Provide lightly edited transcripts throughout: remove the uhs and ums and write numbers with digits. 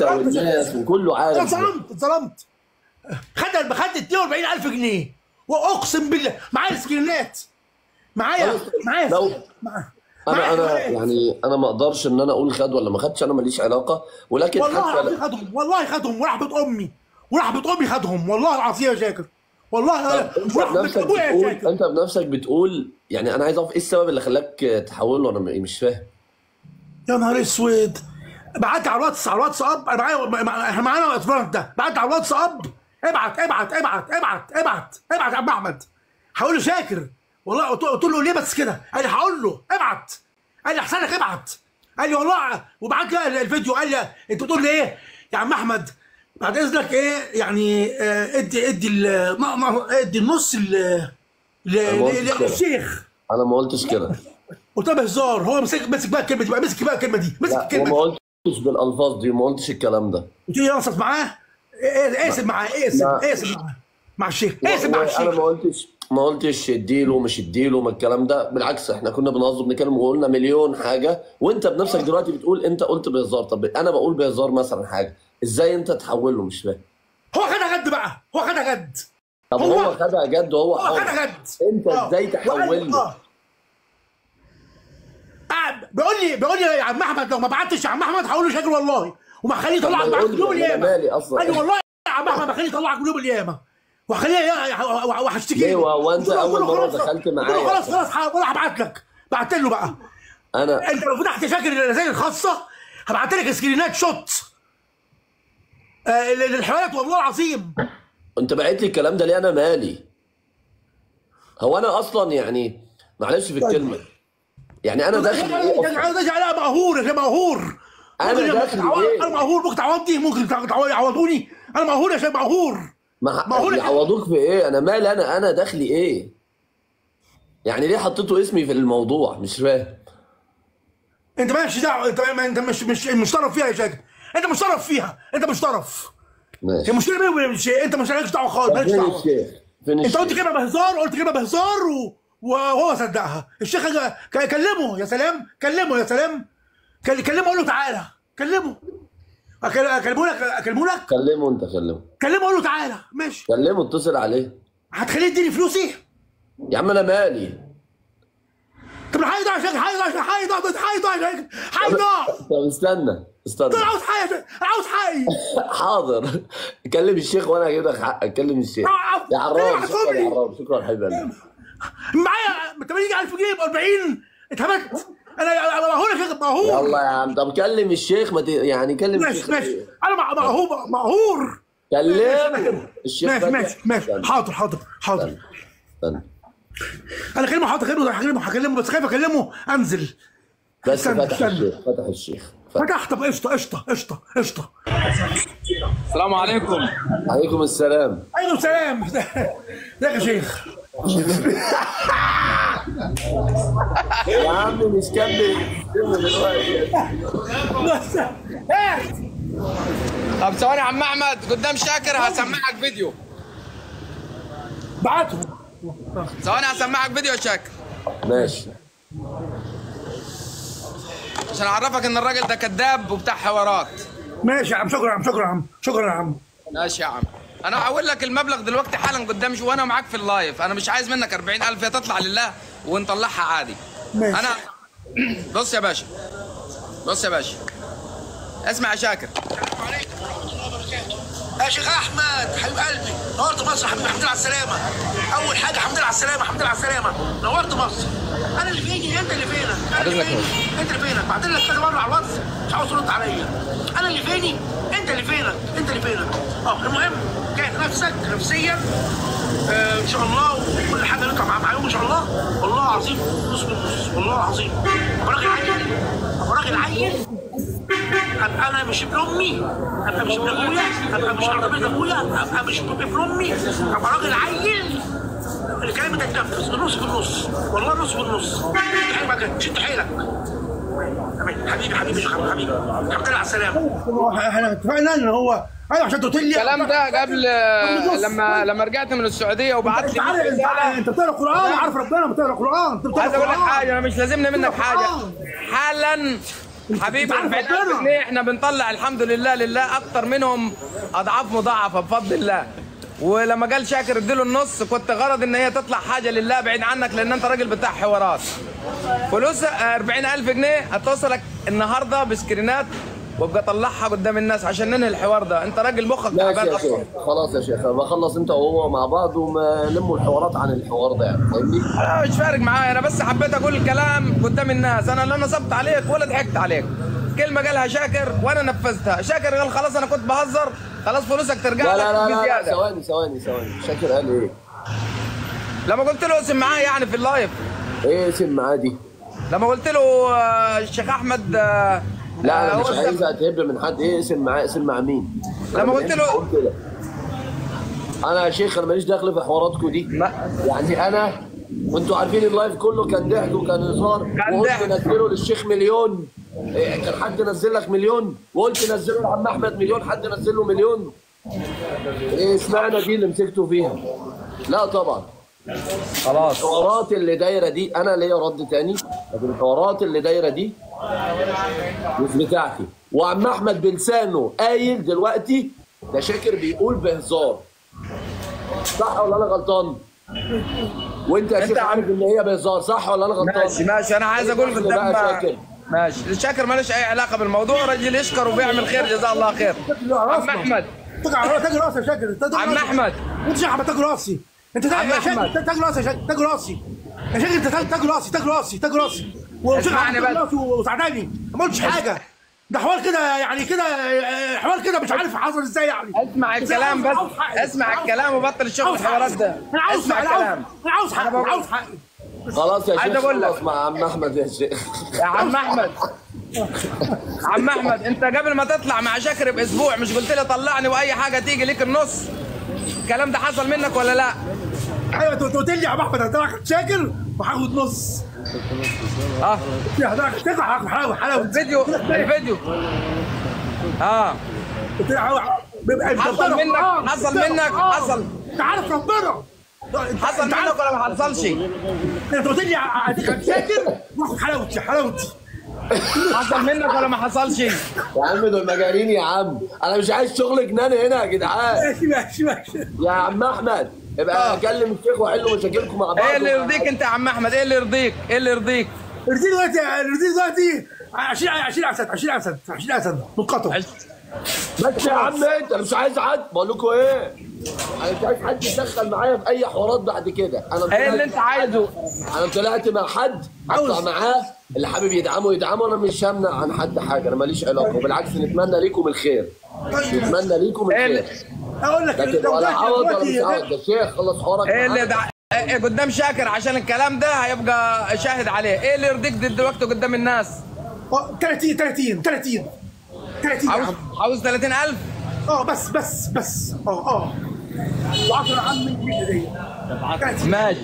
والناس وكله عارف. اتظلمت. خد 42,000 جنيه واقسم بالله معايا سكرينات. معايا انا يعني انا ما اقدرش ان انا اقول خد ولا ما خدش، انا ماليش علاقه، ولكن والله خدهم، والله خدهم ورحمه امي، ورحمه امي خدهم والله العظيم يا شاكر، والله انت ابويا يا شاكر. انت بنفسك بتقول يعني انا عايز اعرف ايه السبب اللي خلاك تحوله، انا مش فاهم. يا نهار اسود. بعت على الواتساب احنا معانا الاطفال ده، بعت على الواتساب ابعت يا عم احمد. هقول له شاكر والله، قلت له ليه بس كده؟ قال لي هقول له ابعت، قال لي احسن لك ابعت، قال لي والله، وبعت لي الفيديو قال لي انت بتقول لي ايه يا عم احمد بعد اذنك ايه يعني ادي النص للشيخ. انا ما قلتش كده، قلت له بهزار. هو مسك بقى الكلمه دي، مسك بقى الكلمه دي، ما قلتش بالالفاظ دي، ما قلتش الكلام ده. قلت له انصت معاه، اقسم معاه، اقسم معاه مع الشيخ، اقسم مع الشيخ. انا ما قلتش اديله مش اديله، ما الكلام ده بالعكس، احنا كنا بنهزر بنتكلم وقلنا مليون حاجه، وانت بنفسك دلوقتي بتقول انت قلت بهزار. طب انا بقول بهزار مثلا حاجه، ازاي انت تحول له؟ مش فاهم. هو خدها جد بقى، هو خدها جد. طب هو خدها جد وهو خدها جد. انت ازاي تحول له؟ بيقول لي يا عم احمد لو ما بعتش يا عم احمد هقول له شاكر والله، وما خليه يطلعك معاك يوم القيامه. قال لي والله يا عم احمد ما خليه يطلعك يوم القيامه، وهشتكي ليه. وانت اول مره دخلت معايا خلاص ولا هبعت لك. بعت له بقى انت لو فتحت شاكر الرسائل الخاصه هبعت لك سكرينات شوت للحوالات والله العظيم. انت بعت لي الكلام ده ليه؟ انا مالي؟ هو انا اصلا يعني معلش في الكلمه، يعني انا داخل ايه؟ انا داخل على مقهور يا مقهور. انا داخل ايه؟ انا مقهور، ممكن تعوضني، ممكن يعوضوني. انا مقهور يا شباب، مقهور. يعوضوك في ايه؟ انا مالي؟ انا داخلي ايه؟ يعني ليه حطيتوا اسمي في الموضوع؟ مش فاهم. انت مالكش دعوه، انت مش طرف فيها يا شاكر، انت مش طرف فيها، انت مش طرف. ماشي. المشكله بيني وبين الشيخ، انت مش مالكش دعوه خالص، مالكش دعوه. انت قلت كلمه بهزار، وهو صدقها. الشيخ كلمه يا سلام، كلمه قول له تعالى، كلمه لك. كلمه انت، كلمه قول له تعالى. ماشي، كلمه اتصل عليه. هتخليه يديني فلوسي؟ يا عم انا مالي؟ طب هيضيع يا شيخ، هيضيع. طب استنى انا عاوز حقي. حاضر، كلم الشيخ وانا هجيب لك حقك. كلم الشيخ يا عراب. شكرا حبيبي قلبي. معايا 80,000 جنيه ب 40 اتهبت. انا مقهور يا شيخ، مقهور. يلا يا عم، طب كلم الشيخ، يعني كلم الشيخ. ماشي انا مقهور. كلمه الشيخ. ماشي حاضر. استنى. انا كلمه حاضر، هكلمه بس خايف اكلمه انزل. بس فتح الشيخ. فتح. طب قشطه. السلام عليكم. عليكم السلام. عليكم السلام. ازيك يا شيخ؟ يا عم مش كمل دلوقتي. طب ثواني يا عم احمد قدام شاكر هسمعك فيديو. بعته. ثواني هسمعك فيديو يا شاكر. ماشي. عشان اعرفك ان الراجل ده كذاب وبتاع حوارات. ماشي يا عم، شكرا يا عم. ماشي يا عم، انا هقول لك المبلغ دلوقتي حالا قدامي وانا معاك في اللايف. انا مش عايز منك 40,000، يا تطلع لله ونطلعها عادي. ماشي. انا بص يا باشا، اسمع يا شاكر. يا شيخ احمد حبيب قلبي، نورت مصر حبيبي، الحمد لله على السلامه. اول حاجه الحمد لله على السلامه، نورت مصر. انا اللي فيني، انت اللي فينك. بعدين لك كذا مره على الواتس مش عاوز ترد عليا. انا اللي فيني، انت اللي فينك. المهم جاهز نفسك نفسيا ان شاء الله، وكل حاجه نطلع معاهم ان شاء الله. والله العظيم نص بالنص، والله العظيم. ابقى راجل عيل. انا مش ابن امي، ابقى مش ابن ابويا، ابقى مش ارض بيت ابويا، ابقى مش ابن امي، ابقى راجل عيل. الكلام ده يتنفذ نص بالنص، والله نص بالنص. شد حيلك حبيبي. الحمد لله على السلامه. احنا اتفقنا ان هو ايوه عشان تقول لي الكلام ده قبل لما رجعت من السعوديه وبعت لي. انت بتقرا قران، عارف ربنا بتقرا قران. عايز اقول لك حاجه، انا مش لازمني منك حاجه. حبيبي 40,000 جنيه احنا بنطلع الحمد لله اكتر منهم اضعاف مضاعفه بفضل الله. ولما قال شاكر اديله النص كنت غرض ان هي تطلع حاجه لله بعيد عنك، لان انت راجل بتاع حوارات. فلوس 40,000 جنيه هتوصلك النهارده بسكرينات، وابقى طلعها قدام الناس عشان ننهي الحوار ده. انت راجل مخك ماشي تعبان يا اصلا. شيخ، خلاص يا شيخ، بخلص انت وهو مع بعض ونلموا الحوارات عن الحوار ده، يعني فاهمني؟ انا مش فارق معايا، انا بس حبيت اقول الكلام قدام الناس. انا لا نصبت عليك ولا ضحكت عليك. كلمه قالها شاكر وانا نفذتها. شاكر قال خلاص انا كنت بهزر، خلاص فلوسك ترجع لا لك لا لا لا، بزياده. ثواني شاكر قال ايه؟ لما قلت له اسم معايا يعني في اللايف. ايه اسم معاه دي؟ لما قلت له الشيخ احمد لا انا هو مش السبب. عايز اتهب من حد. ايه اسم معاه؟ اسم مع مين؟ لما قلت له بقول كده. انا يا شيخ انا ماليش دخل في حواراتكم دي. يعني انا وانتوا عارفين اللايف كله كان ضحك وكان هزار، وقلت نزله للشيخ مليون. إيه كان حد نزل لك مليون؟ وقلت نزله لعم احمد مليون، حد نزل له مليون؟ ايه اسمعنا دي اللي مسكتوا فيها؟ لا طبعا. خلاص الحوارات اللي دايره دي انا ليا رد تاني، لكن الحوارات اللي دايره دي مش بتاعتي. وعم احمد بلسانه قايل دلوقتي ده شاكر بيقول بهزار، صح ولا انا غلطان؟ وانت يا شيخ عارف ان هي بهزار، صح ولا انا غلطان؟ ماشي انا عايز اقول بقى قدام شاكر. ماشي. شاكر مالوش اي علاقه بالموضوع، راجل يشكر وبيعمل خير جزاه الله خير. عم احمد تاج راسي يا شاكر. عم احمد انت يا احمد تاج راسي. انت عم أحمد. تاج راسي يا شاكر. تاج راسي يا شاكر. انت تاج راسي وشيخ اسمعني احمد تاج بس. راسي وسعداني. ما قلتش حاجه. ده حوار كده يعني كده، حوار كده مش عارف حصل ازاي يعني. اسمع الكلام بس، اسمع الكلام وبطل الشغل الحوارات ده. اسمع الكلام. انا عاوز حقي. انا عاوز حقي. خلاص يا عايز شيخ، أقول لك. خلاص مع عم احمد يا شيخ. يا عم احمد عم احمد انت قبل ما تطلع مع شاكر باسبوع مش قلت لي طلعني واي حاجه تيجي ليك النص؟ الكلام ده حصل منك ولا لا؟ ايوه انت قلت لي يا عم احمد هتاخد شاكر وهاخد نص. اه هتاخد شاكر وهاخد حلاوه. الفيديو قلت لي حصل منك حصل انت عارف ربنا. حصل منك ولا ما حصلش؟ انت قلت لي هتاخد شاكر واخد حلاوتي. حصل منك ولا ما حصلش؟ يا عم دول مجانين يا عم، انا مش عايز شغل جنان هنا يا جدعان. ماشي. يا عم احمد ابقى كلم الشيخ وحلوا مشاكلكم مع بعض. ايه اللي يرضيك انت يا عم احمد؟ ايه اللي يرضيك؟ ارضي دلوقتي 20 اسد منقطع. بس يا عم انت مش عايز حد. بقول لكم ايه، انا مش عايز حد يتدخل معايا في اي حوارات بعد كده. انا ايه اللي انت عايزه؟ انا طلعت مع حد اطلع معاه، اللي حابب يدعمه. انا مش همنع عن حد حاجه، انا ماليش علاقه، وبالعكس نتمنى ليكم الخير. نتمنى ليكم الخير. اقول لك لكن ولا عوض ولا مش عوض. ده شيخ خلص حوارك. ايه اللي إيه قدام شاكر عشان الكلام ده هيبقى شاهد عليه؟ ايه اللي يرضيك دلوقتي قدام الناس؟ 30 عاوز 30,000؟ بس و10 عم من هديه. ماشي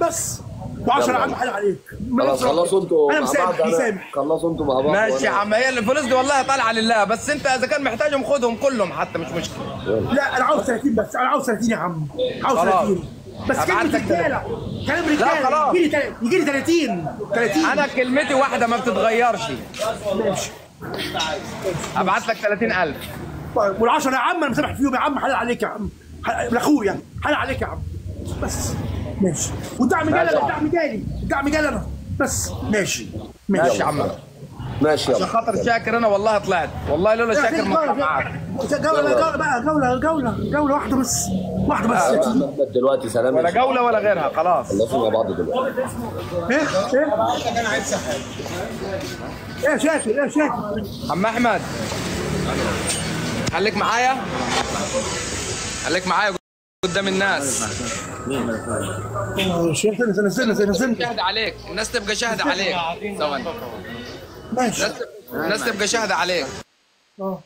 بس و10 عم حل عليك. خلصوا انتوا انا مع بعض. مسامح. خلصوا انتوا مع بعض. ماشي يا عم. هي الفلوس دي والله طالعه لله، بس انت اذا كان محتاجهم خدهم كلهم حتى مش مشكله. لا انا عاوز 30 بس. انا عاوز 30 يا عم. عاوز خلاص. 30 بس. هبعت كلمة لك رجاله. كلام لا خلاص. رجاله. يجي لي 30. انا كلمتي واحده ما بتتغيرش. ماشي. ابعت لك 30,000. طيب وال10 يا عم انا مسامح فيهم يا عم. حلال عليك يا عم. لاخويا حلال عليك يا عم. بس ماشي. والدعم جالي انا بس. ماشي يا عم. ماشي عشان يلا. خاطر شاكر انا والله طلعت، والله لولا شاكر ما كنت معاك. جولة واحدة بس. احمد دلوقتي سلام. ولا جوله ولا غيرها خلاص. خلصوا مع بعض دلوقتي. ايه يا شاكر عم احمد خليك معايا قدام الناس. نزلنا شاهد عليك، الناس تبقى شاهد عليك. ثواني. ماشي. الناس تبقى شاهد عليك. انا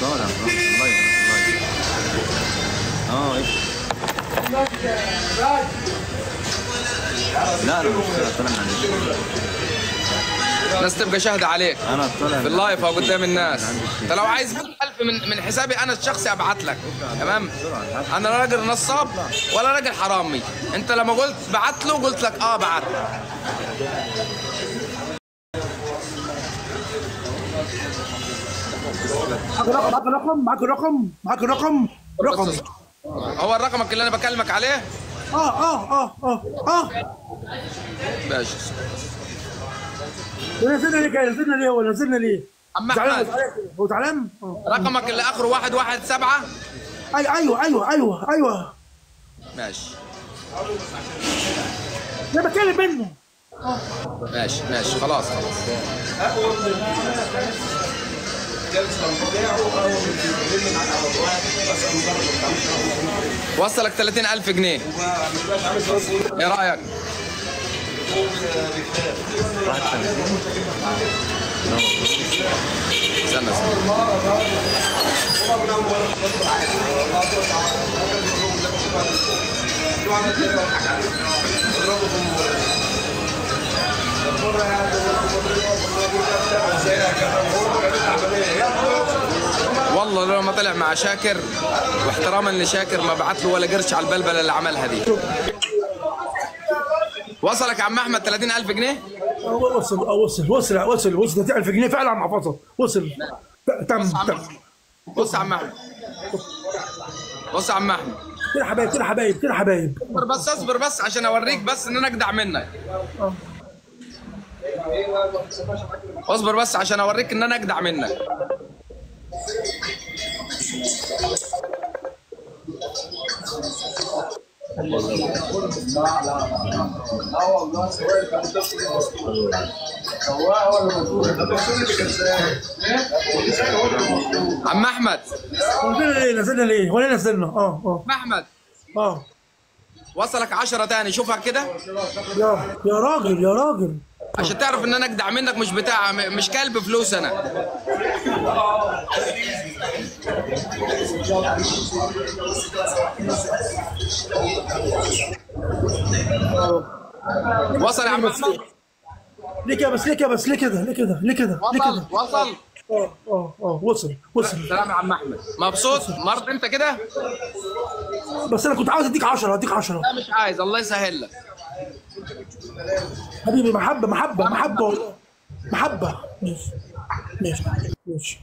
طالع لا انا مش طالع من عندي. الناس تبقى شاهد عليك انا طالع في اللايف او قدام الناس. انت لو عايز 100,000 ملف من حسابي انا الشخصي ابعت لك. تمام. انا لا راجل نصاب ولا راجل حرامي. انت لما قلت بعت له قلت لك بعت. معاك الرقم رقم. هو رقمك اللي انا بكلمك عليه؟ ماشي. نزلنا ليه؟ عم احمد هو زعلان؟ رقمك اللي اخره 117. ايوه ماشي. انا بتكلم منه. ماشي خلاص. وصلك 30,000 جنيه. ايه رأيك؟ استنى. والله لو ما طلع مع شاكر، واحتراما لشاكر، ما بعت له ولا قرش على البلبله اللي عملها دي. وصلك يا عم احمد 30,000 جنيه؟ وصل 30,000 جنيه فعلا مع فصل. وصل. تم. بص يا عم احمد. كده حبايب. اصبر بس عشان اوريك بس ان انا اجدع منك. اصبر بس عشان اوريك ان انا اجدع منك. عم احمد نزلنا ليه؟ ولا نزلنا؟ عم احمد وصلك 10 تاني. شوفها كده يا راجل عشان تعرف ان انا اجدع منك. مش كلب فلوس انا. وصل يا عم احمد. ليه كده؟ وصل. سلام يا عم احمد. مبسوط؟ مرض انت كده؟ بس انا كنت عاوز اديك 10. لا مش عايز. الله يسهل لك حبيبي. محبه والله. محبه. ماشي.